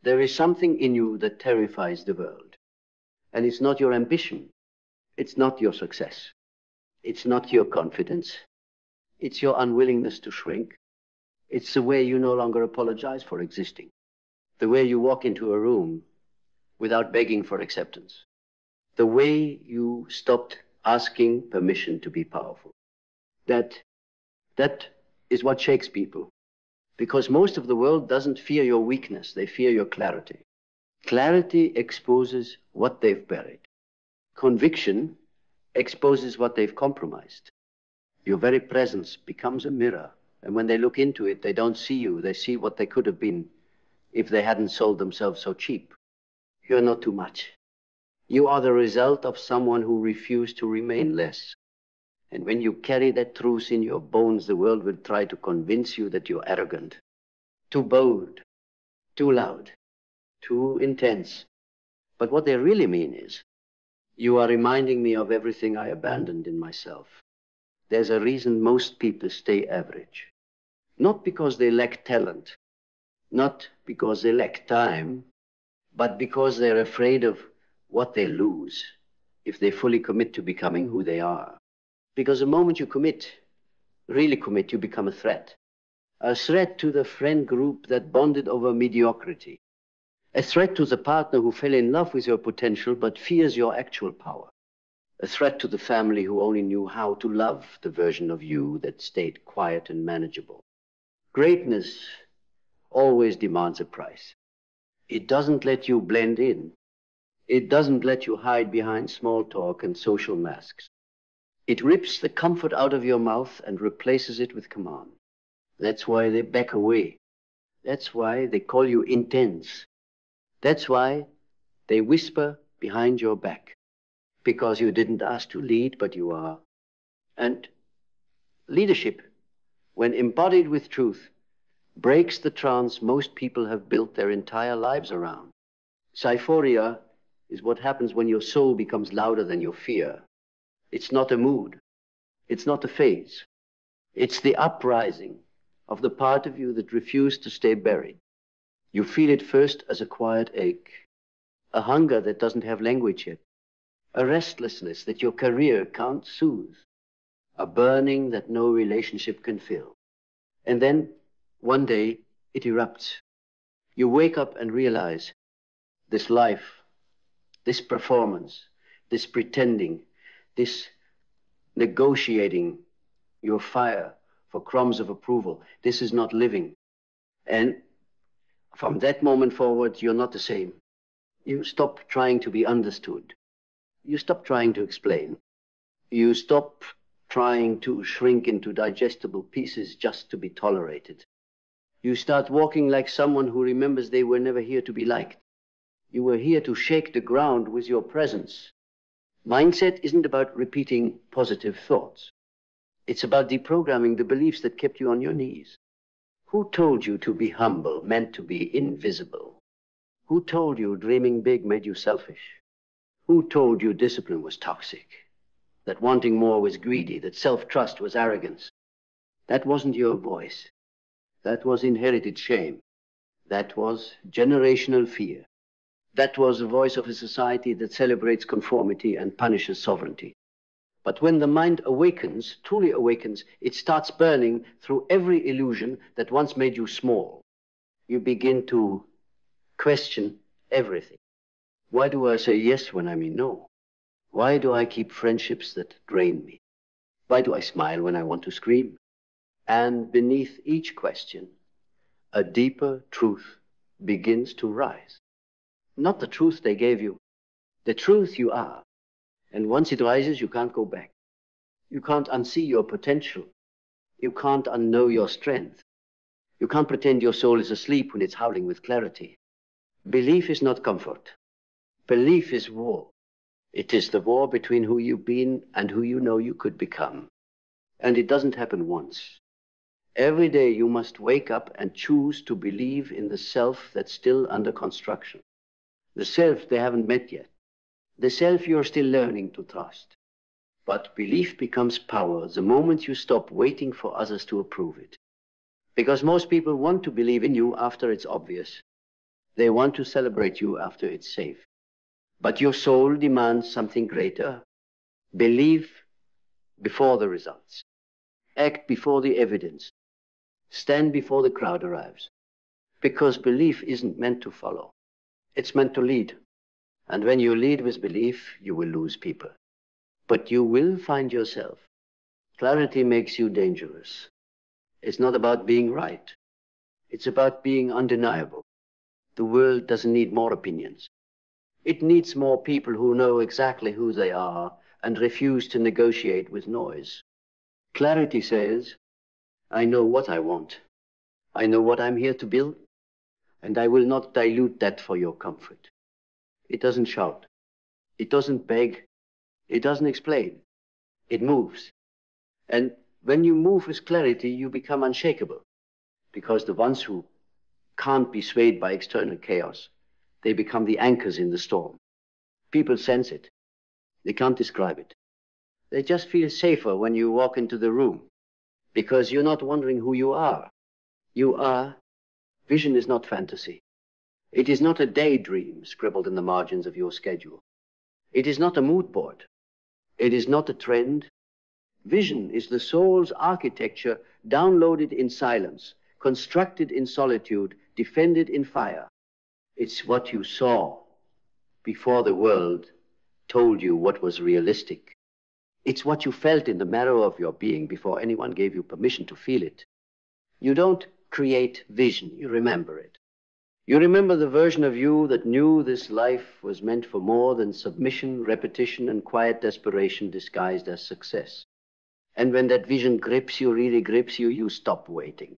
There is something in you that terrifies the world. And it's not your ambition. It's not your success. It's not your confidence. It's your unwillingness to shrink. It's the way you no longer apologize for existing. The way you walk into a room without begging for acceptance. The way you stopped asking permission to be powerful. That is what shakes people. Because most of the world doesn't fear your weakness, they fear your clarity. Clarity exposes what they've buried. Conviction exposes what they've compromised. Your very presence becomes a mirror, and when they look into it, they don't see you, they see what they could have been if they hadn't sold themselves so cheap. You're not too much. You are the result of someone who refused to remain less. And when you carry that truth in your bones, the world will try to convince you that you're arrogant, too bold, too loud, too intense. But what they really mean is, you are reminding me of everything I abandoned in myself. There's a reason most people stay average. Not because they lack talent, not because they lack time, but because they're afraid of what they lose if they fully commit to becoming who they are. Because the moment you commit, really commit, you become a threat. A threat to the friend group that bonded over mediocrity. A threat to the partner who fell in love with your potential but fears your actual power. A threat to the family who only knew how to love the version of you that stayed quiet and manageable. Greatness always demands a price. It doesn't let you blend in. It doesn't let you hide behind small talk and social masks. It rips the comfort out of your mouth and replaces it with command. That's why they back away. That's why they call you intense. That's why they whisper behind your back. Because you didn't ask to lead, but you are. And leadership, when embodied with truth, breaks the trance most people have built their entire lives around. Cyphoria is what happens when your soul becomes louder than your fear. It's not a mood. It's not a phase. It's the uprising of the part of you that refused to stay buried. You feel it first as a quiet ache, a hunger that doesn't have language yet, a restlessness that your career can't soothe, a burning that no relationship can fill. And then, one day, it erupts. You wake up and realize this life, this performance, this pretending, this negotiating your fire for crumbs of approval, this is not living. And from that moment forward, you're not the same. You stop trying to be understood. You stop trying to explain. You stop trying to shrink into digestible pieces just to be tolerated. You start walking like someone who remembers they were never here to be liked. You were here to shake the ground with your presence. Mindset isn't about repeating positive thoughts. It's about deprogramming the beliefs that kept you on your knees. Who told you to be humble meant to be invisible? Who told you dreaming big made you selfish? Who told you discipline was toxic? That wanting more was greedy, that self-trust was arrogance? That wasn't your voice. That was inherited shame. That was generational fear. That was the voice of a society that celebrates conformity and punishes sovereignty. But when the mind awakens, truly awakens, it starts burning through every illusion that once made you small. You begin to question everything. Why do I say yes when I mean no? Why do I keep friendships that drain me? Why do I smile when I want to scream? And beneath each question, a deeper truth begins to rise. Not the truth they gave you, the truth you are. And once it rises, you can't go back. You can't unsee your potential. You can't unknow your strength. You can't pretend your soul is asleep when it's howling with clarity. Belief is not comfort. Belief is war. It is the war between who you've been and who you know you could become. And it doesn't happen once. Every day you must wake up and choose to believe in the self that's still under construction. The self they haven't met yet. The self you're still learning to trust. But belief becomes power the moment you stop waiting for others to approve it. Because most people want to believe in you after it's obvious. They want to celebrate you after it's safe. But your soul demands something greater. Believe before the results. Act before the evidence. Stand before the crowd arrives. Because belief isn't meant to follow. It's meant to lead. And when you lead with belief, you will lose people. But you will find yourself. Clarity makes you dangerous. It's not about being right. It's about being undeniable. The world doesn't need more opinions. It needs more people who know exactly who they are and refuse to negotiate with noise. Clarity says, I know what I want. I know what I'm here to build, and I will not dilute that for your comfort. It doesn't shout. It doesn't beg. It doesn't explain. It moves. And when you move with clarity, you become unshakable, because the ones who can't be swayed by external chaos, they become the anchors in the storm. People sense it. They can't describe it. They just feel safer when you walk into the room, because you're not wondering who you are. You are. Vision is not fantasy. It is not a daydream scribbled in the margins of your schedule. It is not a mood board. It is not a trend. Vision is the soul's architecture downloaded in silence, constructed in solitude, defended in fire. It's what you saw before the world told you what was realistic. It's what you felt in the marrow of your being before anyone gave you permission to feel it. You don't create vision, you remember it. You remember the version of you that knew this life was meant for more than submission, repetition, and quiet desperation disguised as success. And when that vision grips you, really grips you, you stop waiting.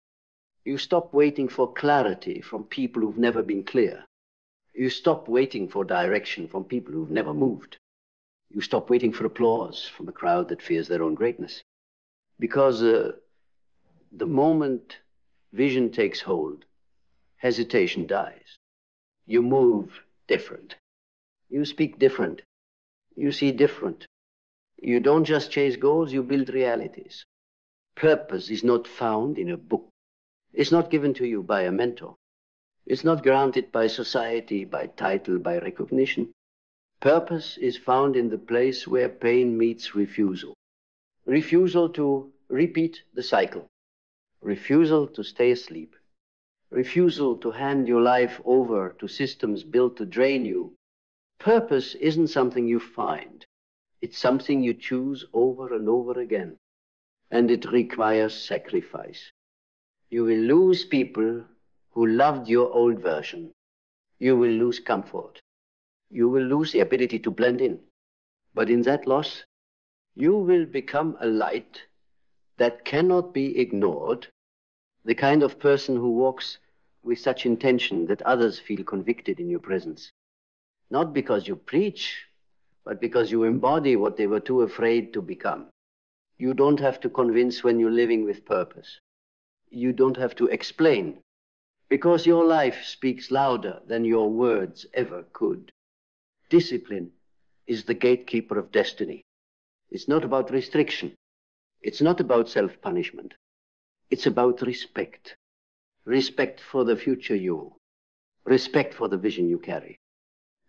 You stop waiting for clarity from people who've never been clear. You stop waiting for direction from people who've never moved. You stop waiting for applause from a crowd that fears their own greatness. Because the moment vision takes hold, hesitation dies. You move different. You speak different. You see different. You don't just chase goals, you build realities. Purpose is not found in a book. It's not given to you by a mentor. It's not granted by society, by title, by recognition. Purpose is found in the place where pain meets refusal. Refusal to repeat the cycle. Refusal to stay asleep. Refusal to hand your life over to systems built to drain you. Purpose isn't something you find. It's something you choose over and over again. And it requires sacrifice. You will lose people who loved your old version. You will lose comfort. You will lose the ability to blend in. But in that loss, you will become a light that cannot be ignored, the kind of person who walks with such intention that others feel convicted in your presence. Not because you preach, but because you embody what they were too afraid to become. You don't have to convince when you're living with purpose. You don't have to explain, because your life speaks louder than your words ever could. Discipline is the gatekeeper of destiny. It's not about restriction. It's not about self-punishment. It's about respect. Respect for the future you. Respect for the vision you carry.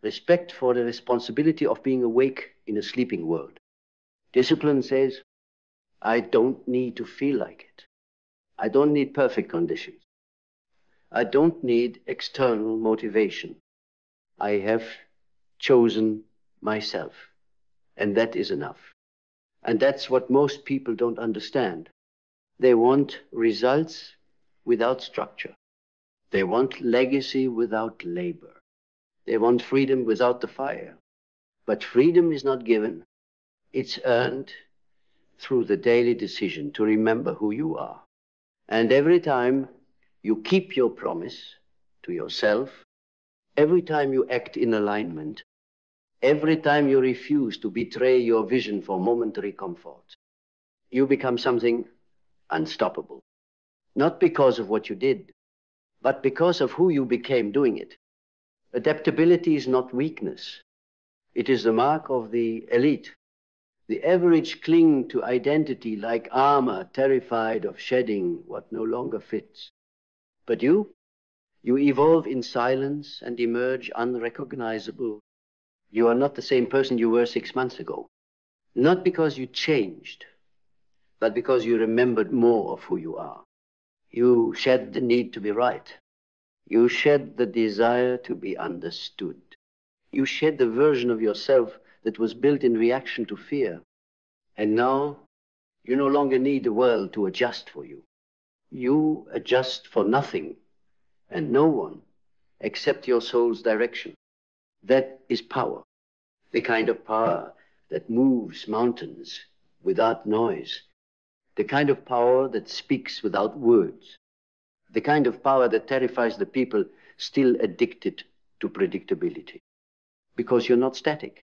Respect for the responsibility of being awake in a sleeping world. Discipline says, I don't need to feel like it. I don't need perfect conditions. I don't need external motivation. I have chosen myself, and that is enough. And that's what most people don't understand. They want results without structure. They want legacy without labor. They want freedom without the fire. But freedom is not given. It's earned through the daily decision to remember who you are. And every time you keep your promise to yourself, every time you act in alignment, every time you refuse to betray your vision for momentary comfort, you become something unstoppable. Not because of what you did, but because of who you became doing it. Adaptability is not weakness. It is the mark of the elite. The average cling to identity like armor, terrified of shedding what no longer fits. But you You evolve in silence and emerge unrecognizable. You are not the same person you were 6 months ago. Not because you changed, but because you remembered more of who you are. You shed the need to be right. You shed the desire to be understood. You shed the version of yourself that was built in reaction to fear. And now you no longer need the world to adjust for you. You adjust for nothing and no one except your soul's direction. That is power. The kind of power that moves mountains without noise. The kind of power that speaks without words. The kind of power that terrifies the people still addicted to predictability. Because you're not static.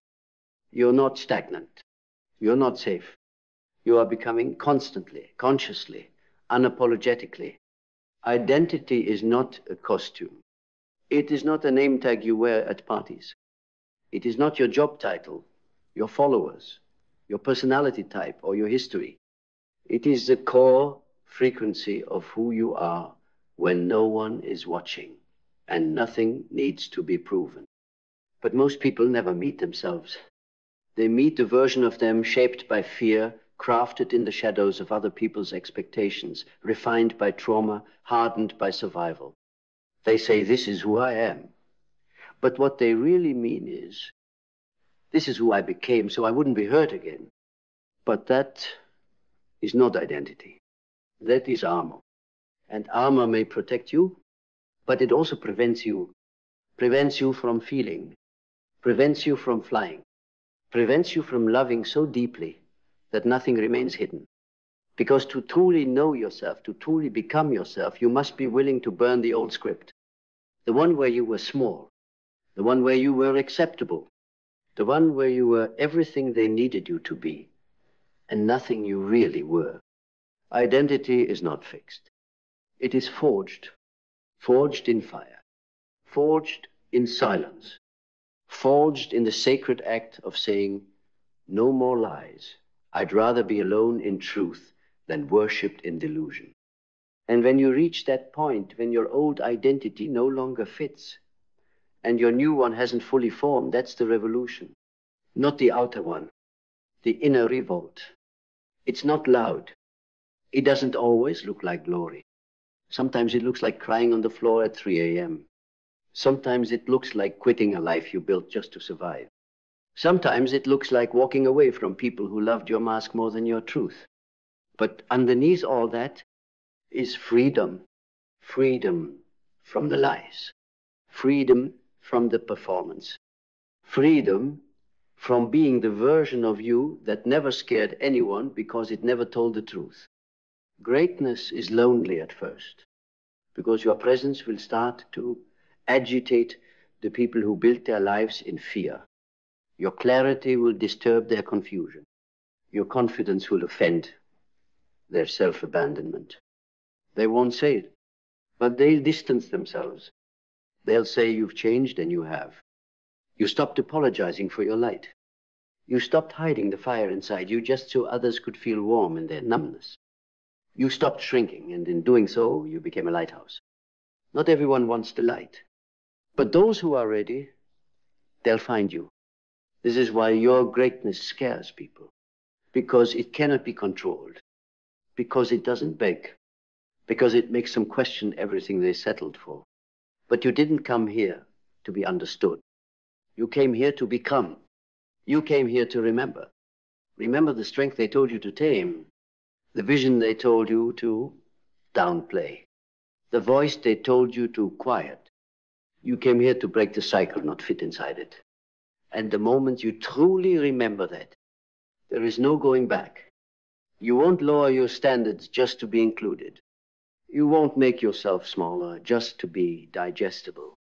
You're not stagnant. You're not safe. You are becoming constantly, consciously, unapologetically. Identity is not a costume. It is not a name tag you wear at parties. It is not your job title, your followers, your personality type, or your history. It is the core frequency of who you are when no one is watching and nothing needs to be proven. But most people never meet themselves. They meet a version of them shaped by fear, crafted in the shadows of other people's expectations, refined by trauma, hardened by survival. They say, this is who I am. But what they really mean is, this is who I became, so I wouldn't be hurt again. But that is not identity. That is armor. And armor may protect you, but it also prevents you from feeling, prevents you from flying, prevents you from loving so deeply that nothing remains hidden. Because to truly know yourself, to truly become yourself, you must be willing to burn the old script. The one where you were small, the one where you were acceptable, the one where you were everything they needed you to be, and nothing you really were. Identity is not fixed. It is forged, forged in fire, forged in silence, forged in the sacred act of saying, no more lies. I'd rather be alone in truth than worshipped in delusion. And when you reach that point, when your old identity no longer fits, and your new one hasn't fully formed, that's the revolution. Not the outer one, the inner revolt. It's not loud. It doesn't always look like glory. Sometimes it looks like crying on the floor at 3 a.m. Sometimes it looks like quitting a life you built just to survive. Sometimes it looks like walking away from people who loved your mask more than your truth. But underneath all that is freedom. Freedom from the lies. Freedom from the performance. Freedom from being the version of you that never scared anyone because it never told the truth. Greatness is lonely at first because your presence will start to agitate the people who built their lives in fear. Your clarity will disturb their confusion. Your confidence will offend their self-abandonment. They won't say it, but they'll distance themselves. They'll say you've changed, and you have. You stopped apologizing for your light. You stopped hiding the fire inside you just so others could feel warm in their numbness. You stopped shrinking, and in doing so, you became a lighthouse. Not everyone wants the light, but those who are ready, they'll find you. This is why your greatness scares people, because it cannot be controlled, because it doesn't beg, because it makes them question everything they settled for. But you didn't come here to be understood. You came here to become. You came here to remember. Remember the strength they told you to tame, the vision they told you to downplay, the voice they told you to quiet. You came here to break the cycle, not fit inside it. And the moment you truly remember that, there is no going back. You won't lower your standards just to be included. You won't make yourself smaller just to be digestible.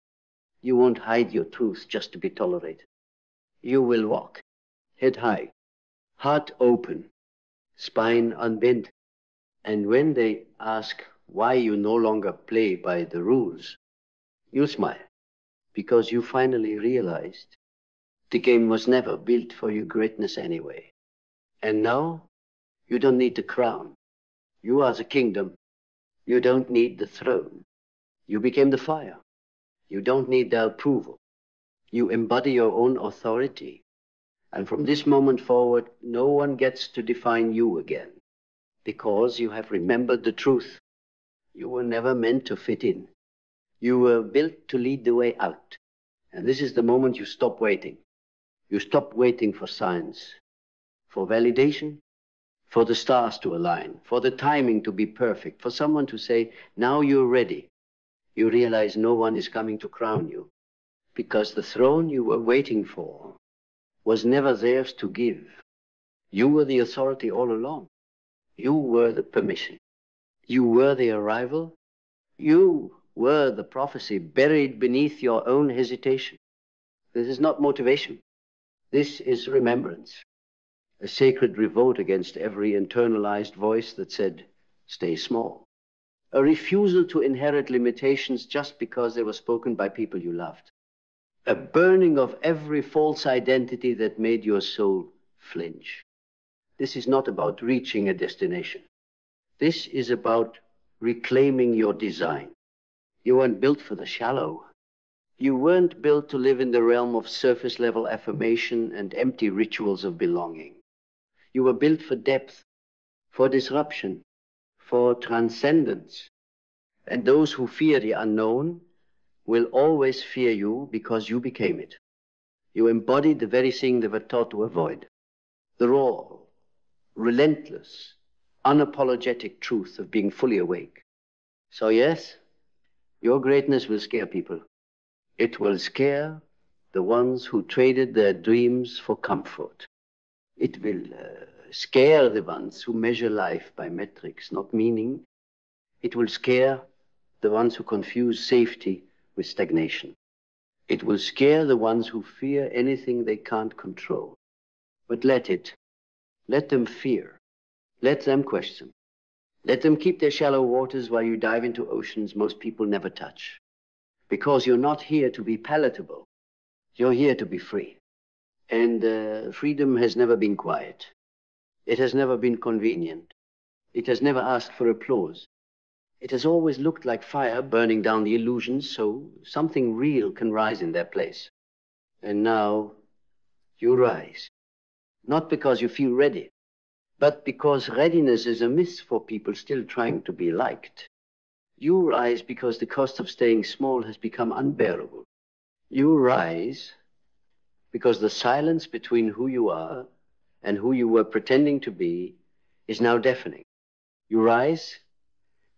You won't hide your truth just to be tolerated. You will walk, head high, heart open, spine unbent. And when they ask why you no longer play by the rules, you'll smile, because you finally realized the game was never built for your greatness anyway. And now, you don't need the crown. You are the kingdom. You don't need the throne. You became the fire. You don't need their approval. You embody your own authority. And from this moment forward, no one gets to define you again, because you have remembered the truth. You were never meant to fit in. You were built to lead the way out. And this is the moment you stop waiting. You stop waiting for signs, for validation, for the stars to align, for the timing to be perfect, for someone to say, now you're ready. You realize no one is coming to crown you, because the throne you were waiting for was never theirs to give. You were the authority all along. You were the permission. You were the arrival. You were the prophecy buried beneath your own hesitation. This is not motivation. This is remembrance. A sacred revolt against every internalized voice that said, stay small. A refusal to inherit limitations just because they were spoken by people you loved. A burning of every false identity that made your soul flinch. This is not about reaching a destination. This is about reclaiming your design. You weren't built for the shallow. You weren't built to live in the realm of surface-level affirmation and empty rituals of belonging. You were built for depth, for disruption, for transcendence. And those who fear the unknown will always fear you because you became it. You embodied the very thing they were taught to avoid. The raw, relentless, unapologetic truth of being fully awake. So yes, your greatness will scare people. It will scare the ones who traded their dreams for comfort. It will scare the ones who measure life by metrics, not meaning. It will scare the ones who confuse safety with stagnation. It will scare the ones who fear anything they can't control. But let it. Let them fear. Let them question. Let them keep their shallow waters while you dive into oceans most people never touch. Because you're not here to be palatable. You're here to be free. And freedom has never been quiet. It has never been convenient. It has never asked for applause. It has always looked like fire burning down the illusions so something real can rise in their place. And now you rise. Not because you feel ready, but because readiness is a myth for people still trying to be liked. You rise because the cost of staying small has become unbearable. You rise because the silence between who you are and who you were pretending to be is now deafening. You rise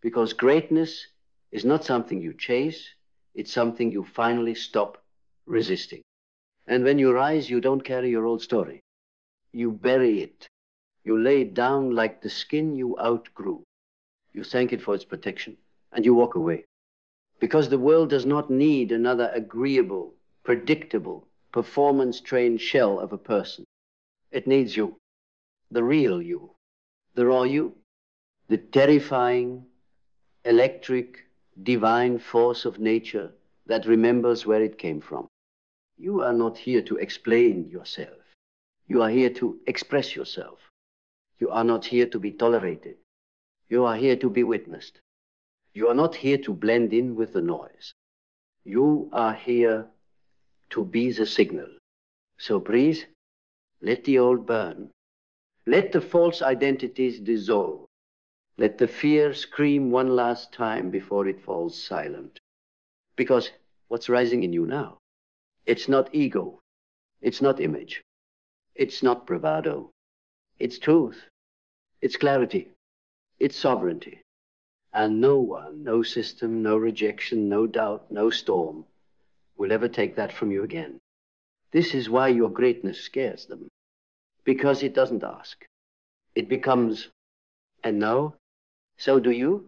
because greatness is not something you chase, it's something you finally stop resisting. And when you rise, you don't carry your old story. You bury it. You lay it down like the skin you outgrew. You thank it for its protection, and you walk away. Because the world does not need another agreeable, predictable, performance-trained shell of a person. It needs you, the real you, the raw you, the terrifying, electric, divine force of nature that remembers where it came from. You are not here to explain yourself. You are here to express yourself. You are not here to be tolerated. You are here to be witnessed. You are not here to blend in with the noise. You are here to be the signal. So breathe, let the old burn. Let the false identities dissolve. Let the fear scream one last time before it falls silent. Because what's rising in you now? It's not ego. It's not image. It's not bravado. It's truth. It's clarity. It's sovereignty. And no one, no system, no rejection, no doubt, no storm will ever take that from you again. This is why your greatness scares them. Because it doesn't ask. It becomes, and now, so do you?